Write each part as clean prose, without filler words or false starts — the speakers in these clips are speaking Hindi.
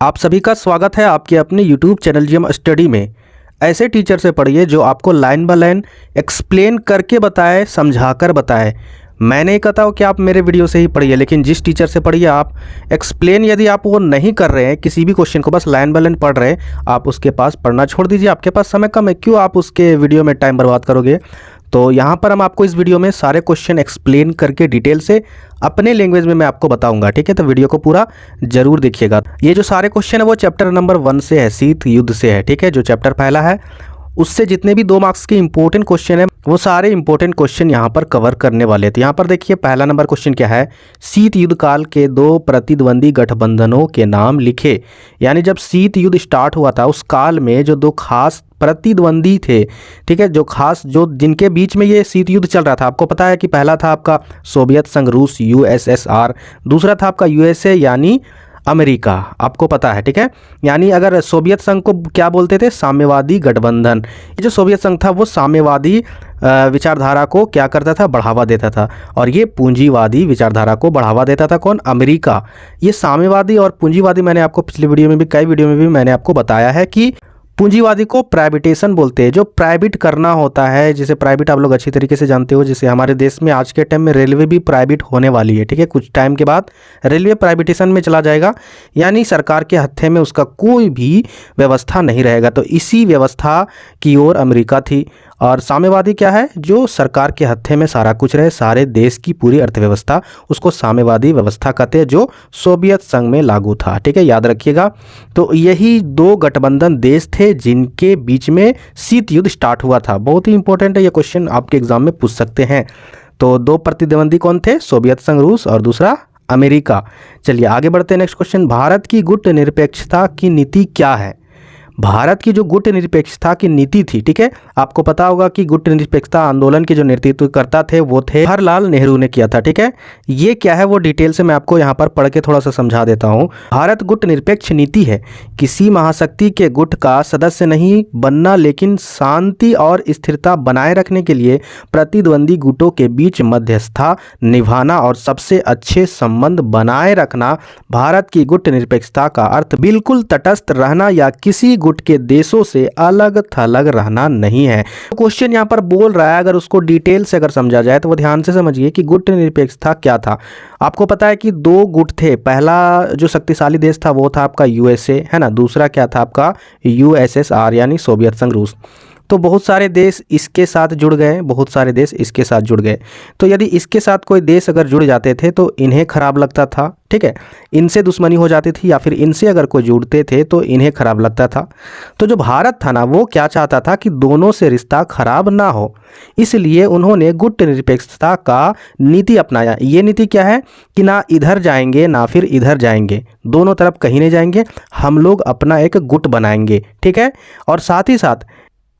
आप सभी का स्वागत है आपके अपने YouTube चैनल जीएम स्टडी में। ऐसे टीचर से पढ़िए जो आपको लाइन बाय लाइन एक्सप्लेन करके बताए, समझा कर बताए। मैं नहीं कहता हूँ कि आप मेरे वीडियो से ही पढ़िए, लेकिन जिस टीचर से पढ़िए आप एक्सप्लेन यदि आप वो नहीं कर रहे हैं, किसी भी क्वेश्चन को बस लाइन बाय लाइन पढ़ रहे हैं, आप उसके पास पढ़ना छोड़ दीजिए। आपके पास समय कम है, क्यों आप उसके वीडियो में टाइम बर्बाद करोगे। तो यहाँ पर हम आपको इस वीडियो में सारे क्वेश्चन एक्सप्लेन करके डिटेल से अपने लैंग्वेज में मैं आपको बताऊंगा, ठीक है। तो वीडियो को पूरा जरूर देखिएगा। ये जो सारे क्वेश्चन है वो चैप्टर नंबर 1 से है, शीत युद्ध से है, ठीक है। जो चैप्टर पहला है उससे जितने भी 2 मार्क्स के इंपॉर्टेंट क्वेश्चन है वो सारे इंपॉर्टेंट क्वेश्चन यहाँ पर कवर करने वाले थे। यहाँ पर देखिए पहला नंबर क्वेश्चन क्या है, शीत युद्ध काल के 2 प्रतिद्वंदी गठबंधनों के नाम लिखे। यानी जब शीत युद्ध स्टार्ट हुआ था उस काल में जो 2 खास प्रतिद्वंदी थे, ठीक है, जो खास जो जिनके बीच में ये शीत युद्ध चल रहा था। आपको पता है कि पहला था आपका सोवियत संघ रूस यूएसएसआर, दूसरा था आपका यूएसए यानी अमेरिका, आपको पता है, ठीक है। यानी अगर सोवियत संघ को क्या बोलते थे, साम्यवादी गठबंधन। ये जो सोवियत संघ था वो साम्यवादी विचारधारा को क्या करता था, बढ़ावा देता था, और ये पूंजीवादी विचारधारा को बढ़ावा देता था। कौन, अमेरिका। ये साम्यवादी और पूंजीवादी मैंने आपको पिछले वीडियो में भी, कई वीडियो में भी मैंने आपको बताया है कि पूंजीवादी को प्राइवेटेशन बोलते हैं, जो प्राइवेट करना होता है। जैसे प्राइवेट आप लोग अच्छी तरीके से जानते हो, जैसे हमारे देश में आज के टाइम में रेलवे भी प्राइवेट होने वाली है, ठीक है। कुछ टाइम के बाद रेलवे प्राइवेटेशन में चला जाएगा, यानी सरकार के हत्थे में उसका कोई भी व्यवस्था नहीं रहेगा। तो इसी व्यवस्था की ओर अमेरिका थी। और साम्यवादी क्या है, जो सरकार के हत्थे में सारा कुछ रहे, सारे देश की पूरी अर्थव्यवस्था, उसको साम्यवादी व्यवस्था कहते हैं, जो सोवियत संघ में लागू था, ठीक है, याद रखिएगा। तो यही 2 गठबंधन देश थे जिनके बीच में शीत युद्ध स्टार्ट हुआ था। बहुत ही इंपॉर्टेंट है, ये क्वेश्चन आपके एग्जाम में पूछ सकते हैं। तो 2 प्रतिद्वंदी कौन थे, सोवियत संघ रूस और दूसरा अमेरिका। चलिए आगे बढ़ते हैं। नेक्स्ट क्वेश्चन, भारत की गुट निरपेक्षता की नीति क्या है। भारत की जो गुट निरपेक्षता की नीति थी, ठीक है, आपको पता होगा कि गुट निरपेक्षता आंदोलन के जो नेतृत्व करता थे वो थे जवाहरलाल नेहरू ने किया था, ठीक है। ये क्या है वो डिटेल से मैं आपको यहाँ पर पढ़ के थोड़ा सा समझा देता हूँ। भारत गुट निरपेक्ष नीति है किसी महाशक्ति के गुट का सदस्य नहीं बनना, लेकिन शांति और स्थिरता बनाए रखने के लिए प्रतिद्वंदी गुटों के बीच मध्यस्थता निभाना और सबसे अच्छे संबंध बनाए रखना। भारत की गुट निरपेक्षता का अर्थ बिल्कुल तटस्थ रहना या किसी गुट के देशों से अलग थलग रहना नहीं है। क्वेश्चन यहाँ पर बोल रहा है, अगर उसको डिटेल से अगर समझा जाए तो वो ध्यान से समझिए कि गुट निरपेक्षता क्या था। आपको पता है कि 2 गुट थे। पहला जो शक्तिशाली देश था वो था आपका यूएसए, है ना। दूसरा क्या था आपका यूएसएसआर यानी सोवियत संघ रूस। तो बहुत सारे देश इसके साथ जुड़ गए, बहुत सारे देश इसके साथ जुड़ गए। तो यदि इसके साथ कोई देश अगर जुड़ जाते थे तो इन्हें खराब लगता था, ठीक है, इनसे दुश्मनी हो जाती थी, या फिर इनसे अगर कोई जुड़ते थे तो इन्हें खराब लगता था। तो जो भारत था ना वो क्या चाहता था कि दोनों से रिश्ता खराब ना हो, इसलिए उन्होंने गुट निरपेक्षता का नीति अपनाया। ये नीति क्या है कि ना इधर जाएंगे ना फिर इधर जाएंगे, दोनों तरफ कहीं नहीं जाएंगे, हम लोग अपना एक गुट बनाएंगे, ठीक है। और साथ ही साथ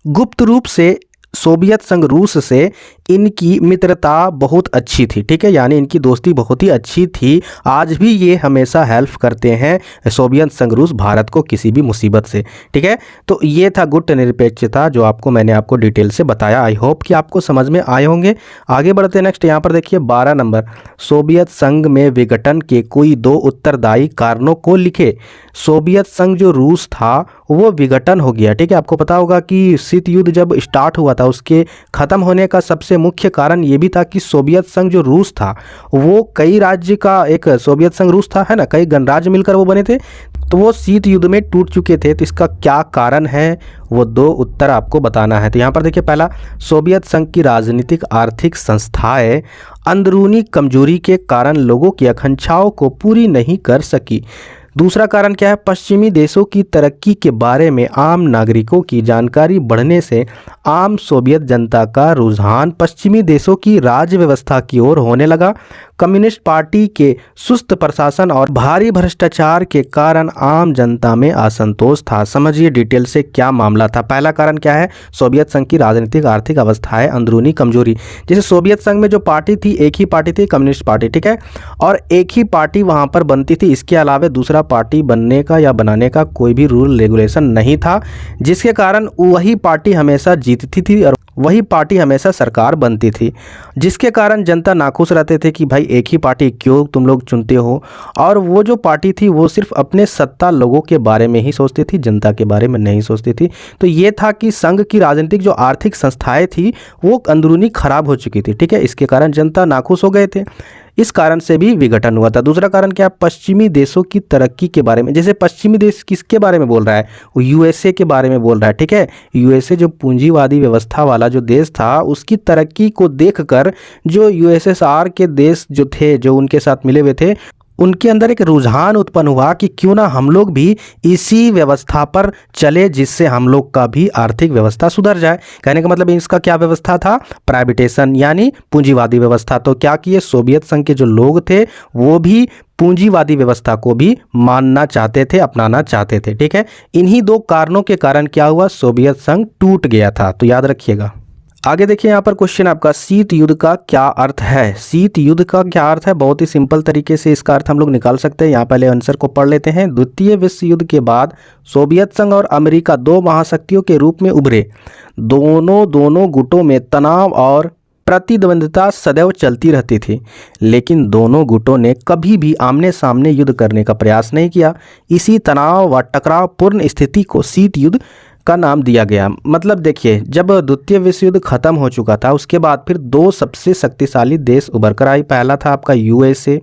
गुप्त रूप से सोवियत संघ रूस से इनकी मित्रता बहुत अच्छी थी, ठीक है, यानी इनकी दोस्ती बहुत ही अच्छी थी। आज भी ये हमेशा हेल्प करते हैं सोवियत संघ रूस भारत को किसी भी मुसीबत से, ठीक है। तो ये था गुट निरपेक्षता जो आपको मैंने आपको डिटेल से बताया। आई होप कि आपको समझ में आए होंगे। आगे बढ़ते हैं। नेक्स्ट यहाँ पर देखिए 12 नंबर, सोवियत संघ में विघटन के कोई 2 उत्तरदायी कारणों को लिखे। सोवियत संघ जो रूस था वो विघटन हो गया, ठीक है। आपको पता होगा कि शीत युद्ध जब स्टार्ट हुआ था उसके ख़त्म होने का सबसे मुख्य कारण ये भी था कि सोवियत संघ जो रूस था वो कई राज्य का एक सोवियत संघ रूस था, है ना, कई गणराज्य मिलकर वो बने थे। तो वो शीत युद्ध में टूट चुके थे। तो इसका क्या कारण है वो 2 उत्तर आपको बताना है। तो यहाँ पर देखिए पहला, सोवियत संघ की राजनीतिक आर्थिक संस्थाएं अंदरूनी कमजोरी के कारण लोगों की आकांक्षाओं को पूरी नहीं कर सकी। दूसरा कारण क्या है, पश्चिमी देशों की तरक्की के बारे में आम नागरिकों की जानकारी बढ़ने से आम सोवियत जनता का रुझान पश्चिमी देशों की राज्य व्यवस्था की ओर होने लगा। कम्युनिस्ट पार्टी के सुस्त प्रशासन और भारी भ्रष्टाचार के कारण आम जनता में असंतोष था। समझिए डिटेल से क्या मामला था। पहला कारण क्या है, सोवियत संघ की राजनीतिक आर्थिक अवस्थाएं अंदरूनी कमजोरी। जैसे सोवियत संघ में जो पार्टी थी एक ही पार्टी थी, कम्युनिस्ट पार्टी, ठीक है, और एक ही पार्टी वहां पर बनती थी। इसके अलावा दूसरा पार्टी बनने का या बनाने का कोई भी रूल रेगुलेशन नहीं था, जिसके कारण वही पार्टी हमेशा जीतती थी और वही पार्टी हमेशा सरकार बनती थी, जिसके कारण जनता नाखुश रहते थे कि भाई एक ही पार्टी क्यों तुम लोग चुनते हो। और वो जो पार्टी थी वो सिर्फ अपने सत्ता लोगों के बारे में ही सोचती थी, जनता के बारे में नहीं सोचती थी। तो ये था कि संघ की राजनीतिक जो आर्थिक संस्थाएं थी वो अंदरूनी खराब हो चुकी थी, ठीक है। इसके कारण जनता नाखुश हो गए थे, इस कारण से भी विघटन हुआ था। दूसरा कारण क्या, पश्चिमी देशों की तरक्की के बारे में। जैसे पश्चिमी देश किसके बारे में बोल रहा है, वो यूएसए के बारे में बोल रहा है, ठीक है। यूएसए जो पूंजीवादी व्यवस्था वाला जो देश था, उसकी तरक्की को देखकर जो यूएसएसआर के देश जो थे, जो उनके साथ मिले हुए थे, उनके अंदर एक रुझान उत्पन्न हुआ कि क्यों ना हम लोग भी इसी व्यवस्था पर चले, जिससे हम लोग का भी आर्थिक व्यवस्था सुधर जाए। कहने का मतलब इसका क्या व्यवस्था था, प्राइवेटेशन यानी पूंजीवादी व्यवस्था। तो क्या किए, सोवियत संघ के जो लोग थे वो भी पूंजीवादी व्यवस्था को भी मानना चाहते थे, अपनाना चाहते थे, ठीक है। इन्हीं दो कारणों के कारण क्या हुआ, सोवियत संघ टूट गया था। तो याद रखिएगा। आगे देखिए यहाँ पर क्वेश्चन आपका, शीत युद्ध का क्या अर्थ है। शीत युद्ध का क्या अर्थ है, बहुत ही सिंपल तरीके से इसका अर्थ हम लोग निकाल सकते हैं। यहाँ पहले आंसर को पढ़ लेते हैं। द्वितीय विश्व युद्ध के बाद सोवियत संघ और अमेरिका दो महाशक्तियों के रूप में उभरे। दोनों गुटों में तनाव और प्रतिद्वंदिता सदैव चलती रहती थी, लेकिन दोनों गुटों ने कभी भी आमने सामने युद्ध करने का प्रयास नहीं किया। इसी तनाव व टकरावपूर्ण स्थिति को शीत युद्ध का नाम दिया गया। मतलब देखिए, जब द्वितीय विश्व युद्ध खत्म हो चुका था, उसके बाद फिर दो सबसे शक्तिशाली देश उभर कर आई। पहला था आपका यूएसए,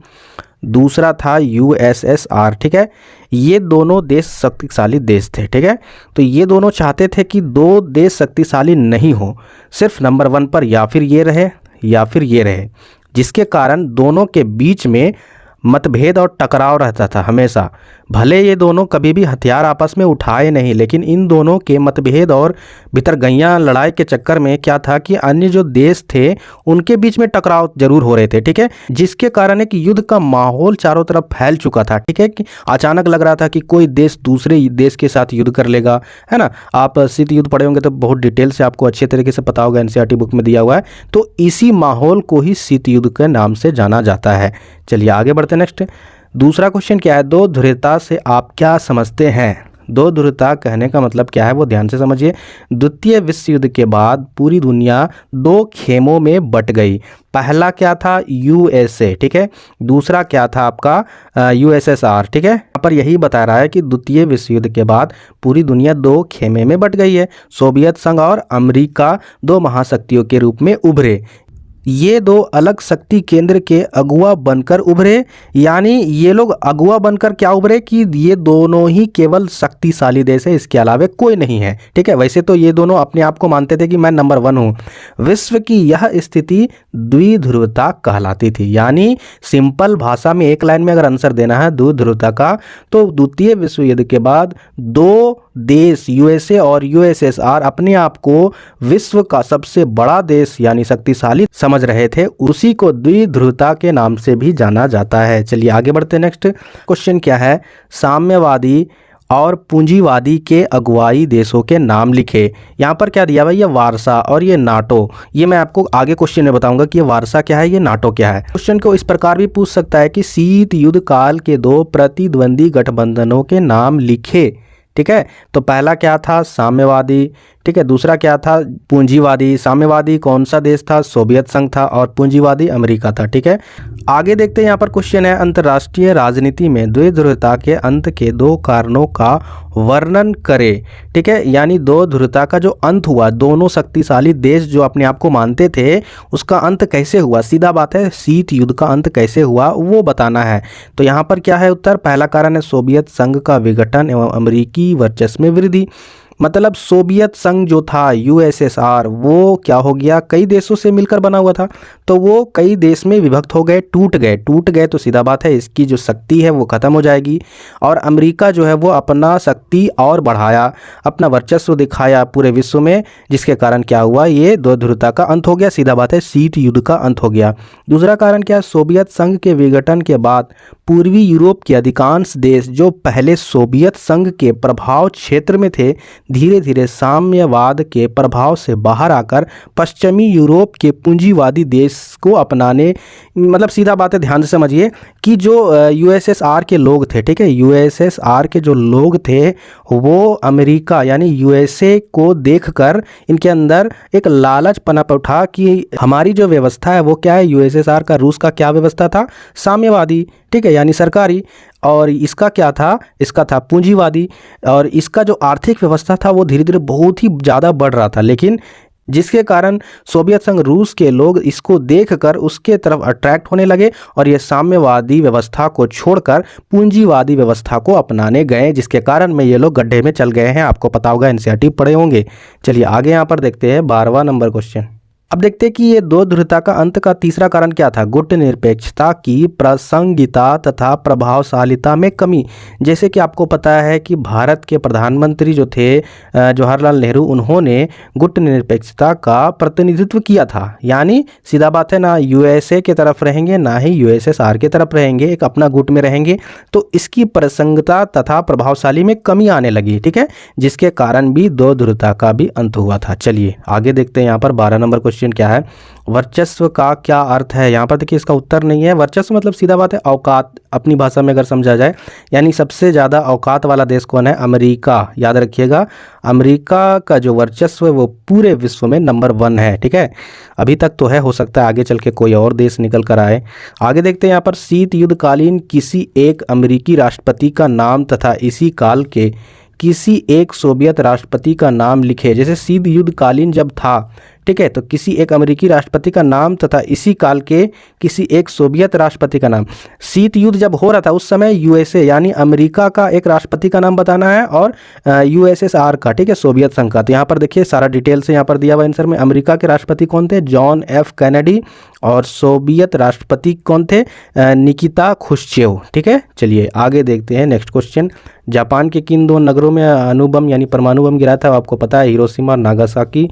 दूसरा था यूएसएसआर, ठीक है। ये दोनों देश शक्तिशाली देश थे, ठीक है। तो ये दोनों चाहते थे कि दो देश शक्तिशाली नहीं हो, सिर्फ नंबर 1 पर या फिर ये रहे या फिर ये रहे, जिसके कारण दोनों के बीच में मतभेद और टकराव रहता था हमेशा। भले ये दोनों कभी भी हथियार आपस में उठाए नहीं, लेकिन इन दोनों के मतभेद और भितरगैया लड़ाई के चक्कर में क्या था कि अन्य जो देश थे उनके बीच में टकराव जरूर हो रहे थे, ठीक है। जिसके कारण एक युद्ध का माहौल चारों तरफ फैल चुका था, ठीक है। कि अचानक लग रहा था कि कोई देश दूसरे देश के साथ युद्ध कर लेगा, है ना। आप शीत युद्ध पढ़े होंगे तो बहुत डिटेल से आपको अच्छे तरीके से पता होगा, एनसीईआरटी बुक में दिया हुआ है। तो इसी माहौल को ही शीत युद्ध के नाम से जाना जाता है। चलिए आगे बढ़ते हैं। नेक्स्ट दूसरा क्वेश्चन क्या है, दो ध्रुवता से आप क्या समझते हैं। दो ध्रुवता कहने का मतलब क्या है वो ध्यान से समझिए। द्वितीय विश्व युद्ध के बाद पूरी दुनिया दो खेमों में बट गई। पहला क्या था, यूएसए, ठीक है। दूसरा क्या था आपका यूएसएसआर, ठीक है। यहाँ पर यही बता रहा है कि द्वितीय विश्व युद्ध के बाद पूरी दुनिया दो खेमे में बट गई है। सोवियत संघ और अमेरिका दो महाशक्तियों के रूप में उभरे। ये दो अलग शक्ति केंद्र के अगुआ बनकर उभरे, यानी ये लोग अगुआ बनकर क्या उभरे कि ये दोनों ही केवल शक्तिशाली देश है, इसके अलावा कोई नहीं है, ठीक है। वैसे तो ये दोनों अपने आप को मानते थे कि मैं नंबर 1 हूँ। विश्व की यह स्थिति द्विध्रुवता कहलाती थी। यानी सिंपल भाषा में एक लाइन में अगर आंसर देना है द्विध्रुवता का, तो द्वितीय विश्व युद्ध के बाद दो देश यूएसए और यूएसएसआर अपने आप को विश्व का सबसे बड़ा देश यानी शक्तिशाली समझ रहे थे। उसी को द्विध्रुवता के नाम से भी जाना जाता है। चलिए आगे बढ़ते हैं। नेक्स्ट क्वेश्चन क्या है, साम्यवादी और पूंजीवादी के अगुवाई देशों के नाम लिखे। यहाँ पर क्या दिया भाई, ये वारसा और ये नाटो। ये मैं आपको आगे क्वेश्चन में बताऊंगा कि ये वारसा क्या है, ये नाटो क्या है। क्वेश्चन को इस प्रकार भी पूछ सकता है कि शीत युद्ध काल के दो प्रतिद्वंदी गठबंधनों के नाम लिखे, ठीक है। तो पहला क्या था, साम्यवादी, ठीक है। दूसरा क्या था, पूंजीवादी। साम्यवादी कौन सा देश था, सोवियत संघ था, और पूंजीवादी अमेरिका था, ठीक है। आगे देखते हैं। यहाँ पर क्वेश्चन है, अंतर्राष्ट्रीय राजनीति में द्विध्रुवता के अंत के दो कारणों का वर्णन करें, ठीक है। यानी दो ध्रुवता का जो अंत हुआ, दोनों शक्तिशाली देश जो अपने आप को मानते थे, उसका अंत कैसे हुआ। सीधा बात है, शीत युद्ध का अंत कैसे हुआ वो बताना है। तो यहाँ पर क्या है उत्तर, पहला कारण है सोवियत संघ का विघटन एवं अमेरिकी वर्चस्व में वृद्धि। मतलब सोवियत संघ जो था यूएसएसआर, वो क्या हो गया, कई देशों से मिलकर बना हुआ था, तो वो कई देश में विभक्त हो गए, टूट गए। तो सीधा बात है, इसकी जो शक्ति है वो खत्म हो जाएगी। और अमेरिका जो है वो अपना शक्ति और बढ़ाया, अपना वर्चस्व दिखाया पूरे विश्व में, जिसके कारण क्या हुआ, ये दो ध्रुवता का अंत हो गया। सीधा बात है, शीत युद्ध का अंत हो गया। दूसरा कारण क्या है, सोवियत संघ के विघटन के बाद पूर्वी यूरोप के अधिकांश देश जो पहले सोवियत संघ के प्रभाव क्षेत्र में थे, धीरे धीरे साम्यवाद के प्रभाव से बाहर आकर पश्चिमी यूरोप के पूंजीवादी देश को अपनाने, मतलब सीधा बात है, ध्यान से समझिए कि जो यूएसएसआर के लोग थे, ठीक है, यूएसएसआर के जो लोग थे वो अमेरिका यानी यूएसए को देखकर इनके अंदर एक लालच पनप उठा कि हमारी जो व्यवस्था है वो क्या है, यूएसएसआर का, रूस का क्या व्यवस्था था, साम्यवादी, ठीक है, यानी सरकारी, और इसका क्या था, इसका था पूंजीवादी, और इसका जो आर्थिक व्यवस्था था वो धीरे धीरे बहुत ही ज़्यादा बढ़ रहा था। लेकिन जिसके कारण सोवियत संघ, रूस के लोग इसको देखकर उसके तरफ अट्रैक्ट होने लगे और ये साम्यवादी व्यवस्था को छोड़कर पूंजीवादी व्यवस्था को अपनाने गए, जिसके कारण में ये लोग गड्ढे में चल गए हैं। आपको पता होगा, एनसीईआरटी पढ़े होंगे। चलिए आगे यहाँ पर देखते हैं 12वां नंबर क्वेश्चन। अब देखते हैं कि ये दो ध्रुवता का अंत का तीसरा कारण क्या था। गुटनिरपेक्षता की प्रासंगिकता तथा प्रभावशालिता में कमी। जैसे कि आपको पता है कि भारत के प्रधानमंत्री जो थे जवाहरलाल नेहरू, उन्होंने गुटनिरपेक्षता का प्रतिनिधित्व किया था, यानी सीधा बात है, ना यूएसए के तरफ रहेंगे ना ही यूएसएसआर के तरफ रहेंगे, एक अपना गुट में रहेंगे। तो इसकी प्रासंगिकता तथा प्रभावशाली में कमी आने लगी, ठीक है, जिसके कारण भी दो ध्रुवता का भी अंत हुआ था। चलिए आगे देखते हैं यहाँ पर 12 नंबर क्वेश्चन क्या है। वर्चस्व का क्या अर्थ है। यहाँ पर देखिए इसका उत्तर नहीं है। वर्चस्व मतलब सीधा बात है औकात, अपनी भाषा में अगर समझा जाए, यानी सबसे ज़्यादा औकात वाला देश कौन है, अमेरिका। याद रखिएगा, अमेरिका का जो वर्चस्व है वो पूरे विश्व में नंबर 1 है, ठीक है, अभी तक तो है, हो सकता है आगे चल के कोई और देश निकल कर आए। आगे देखते हैं यहाँ पर शीत युद्ध कालीन किसी एक अमेरिकी राष्ट्रपति का नाम तथा इसी काल के किसी एक सोवियत राष्ट्रपति का नाम लिखे। जैसे शीत युद्ध कालीन जब था, ठीक है, तो किसी एक अमेरिकी राष्ट्रपति का नाम तथा इसी काल के किसी एक सोवियत राष्ट्रपति का नाम। शीत युद्ध जब हो रहा था उस समय यूएसए यानी अमेरिका का एक राष्ट्रपति का नाम बताना है और यूएसएसआर का, ठीक है, सोवियत संघ का। तो यहाँ पर देखिए सारा डिटेल से यहाँ पर दिया हुआ आंसर में। अमेरिका के राष्ट्रपति कौन थे, जॉन एफ कैनेडी, और सोवियत राष्ट्रपति कौन थे, निकिता खुश्चेव, ठीक है। चलिए आगे देखते हैं नेक्स्ट क्वेश्चन। जापान के किन दो नगरों में अणुबम यानी परमाणु बम गिरा था, आपको पता है, हिरोशिमा और नागासाकी।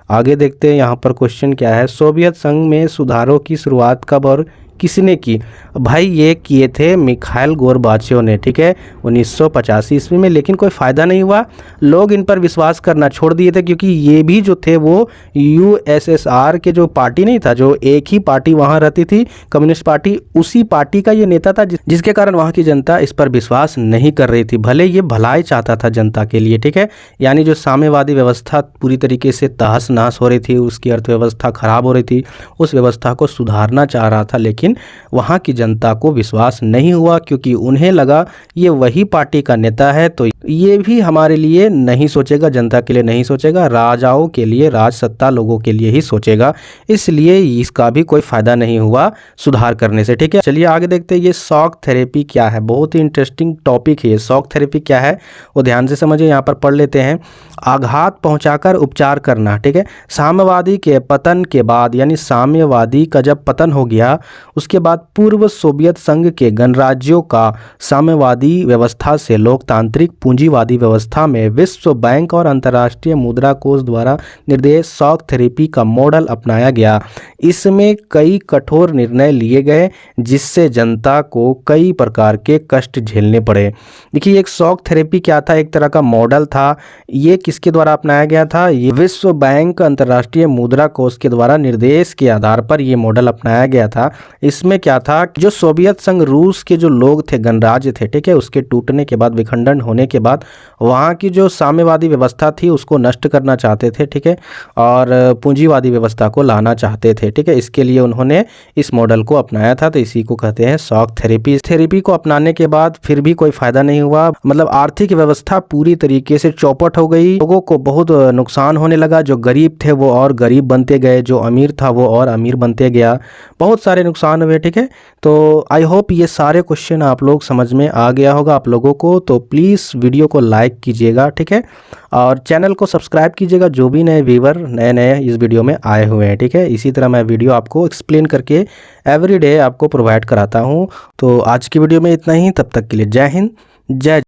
आगे देखते हैं यहाँ पर क्वेश्चन क्या है। सोवियत संघ में सुधारों की शुरुआत कब और किसने की। भाई ये किए थे मिखाइल गोरबाचेव ने, ठीक है, 1985 ईस्वी में, लेकिन कोई फ़ायदा नहीं हुआ। लोग इन पर विश्वास करना छोड़ दिए थे, क्योंकि ये भी जो थे वो यूएसएसआर के जो पार्टी नहीं था, जो एक ही पार्टी वहाँ रहती थी, कम्युनिस्ट पार्टी, उसी पार्टी का ये नेता था, जिसके कारण वहाँ की जनता इस पर विश्वास नहीं कर रही थी, भले ये भलाई चाहता था जनता के लिए, ठीक है, यानी जो साम्यवादी व्यवस्था पूरी तरीके से तहस नहस हो रही थी, उसकी अर्थव्यवस्था खराब हो रही थी, उस व्यवस्था को सुधारना चाह रहा था, लेकिन वहां की जनता को विश्वास नहीं हुआ, क्योंकि उन्हें लगा ये वही पार्टी का नेता है, तो ये भी हमारे लिए नहीं सोचेगा, जनता के लिए नहीं सोचेगा, राजाओं के लिए, राज सत्ता लोगों के लिए ही सोचेगा, इसलिए इसका भी कोई फायदा नहीं हुआ सुधार करने से, ठीक है। चलिए आगे देखते हैं ये शॉक थेरेपी क्या है। बहुत ही इंटरेस्टिंग टॉपिक है ये। शॉक थेरेपी क्या है वो ध्यान से समझिए, यहाँ पर पढ़ लेते हैं। आघात पहुंचाकर उपचार करना, ठीक है। साम्यवादी के पतन के बाद, यानी साम्यवादी का जब पतन हो गया उसके बाद पूर्व सोवियत संघ के गणराज्यों का साम्यवादी व्यवस्था से लोकतांत्रिक पूंजीवादी व्यवस्था में विश्व बैंक और अंतर्राष्ट्रीय मुद्रा कोष द्वारा निर्देश शॉक थेरेपी का मॉडल अपनाया गया। इसमें कई कठोर निर्णय लिए गए जिससे जनता को कई प्रकार के कष्ट झेलने पड़े। देखिए एक शॉक थेरेपी क्या था, एक तरह का मॉडल था। ये किसके द्वारा अपनाया गया था, ये विश्व बैंक अंतर्राष्ट्रीय मुद्रा कोष के द्वारा निर्देश के आधार पर ये मॉडल अपनाया गया था। इसमें क्या था, जो सोवियत संघ, रूस के जो लोग थे, गणराज्य थे, ठीक है, उसके टूटने के बाद, विखंडन होने के बाद वहाँ की जो साम्यवादी व्यवस्था थी उसको नष्ट करना चाहते थे, ठीक है, और पूंजीवादी व्यवस्था को लाना चाहते थे, ठीक है। इसके लिए उन्होंने इस मॉडल को अपनाया था, तो इसी को कहते हैं शॉक थेरेपी। इस थेरेपी को अपनाने के बाद फिर भी कोई फायदा नहीं हुआ, मतलब आर्थिक व्यवस्था पूरी तरीके से चौपट हो गई, लोगों को बहुत नुकसान होने लगा। जो गरीब थे वो और गरीब बनते गए, जो अमीर था वो और अमीर बनते गया, बहुत सारे नुकसान हुए, ठीक है। तो आई होप ये सारे क्वेश्चन आप लोग समझ में आ गया होगा आप लोगों को। तो प्लीज़ वीडियो को लाइक कीजिएगा, ठीक है, और चैनल को सब्सक्राइब कीजिएगा, जो भी नए व्यूवर नए इस वीडियो में आए हुए हैं, ठीक है। इसी तरह मैं वीडियो आपको एक्सप्लेन करके एवरीडे आपको प्रोवाइड कराता हूँ। तो आज की वीडियो में इतना ही, तब तक के लिए जय हिंद, जय